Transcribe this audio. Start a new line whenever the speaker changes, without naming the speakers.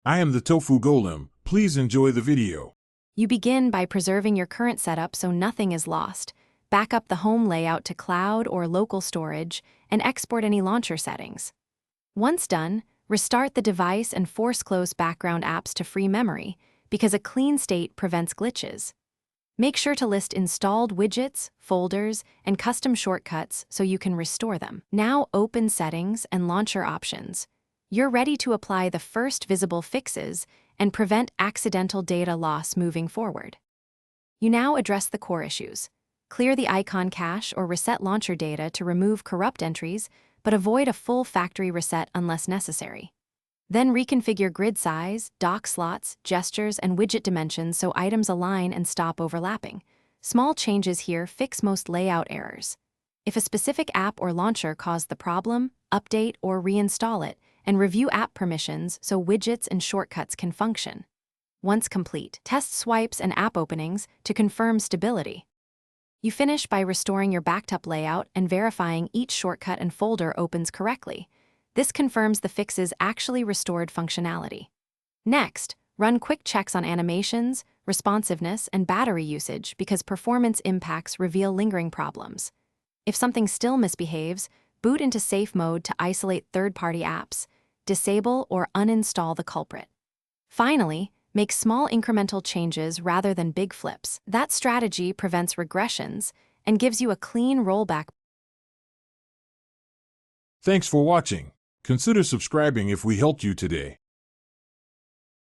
I am the Tofu Golem. Please enjoy the video.
You begin by preserving your current setup so nothing is lost. Back up the home layout to cloud or local storage, and export any launcher settings. Once done, restart the device and force close background apps to free memory, because a clean state prevents glitches. Make sure to list installed widgets, folders, and custom shortcuts so you can restore them. Now open Settings and Launcher Options. You're ready to apply the first visible fixes and prevent accidental data loss moving forward. You now address the core issues. Clear the icon cache or reset launcher data to remove corrupt entries, but avoid a full factory reset unless necessary. Then reconfigure grid size, dock slots, gestures, and widget dimensions so items align and stop overlapping. Small changes here fix most layout errors. If a specific app or launcher caused the problem, update or reinstall it, and review app permissions so widgets and shortcuts can function. Once complete, test swipes and app openings to confirm stability. You finish by restoring your backed up layout and verifying each shortcut and folder opens correctly. This confirms the fixes actually restored functionality. Next, run quick checks on animations, responsiveness, and battery usage because performance impacts reveal lingering problems. If something still misbehaves, boot into safe mode to isolate third-party apps, disable or uninstall the culprit. Finally, make small incremental changes rather than big flips. That strategy prevents regressions and gives you a clean rollback.
Thanks for watching. Consider subscribing if we helped you today.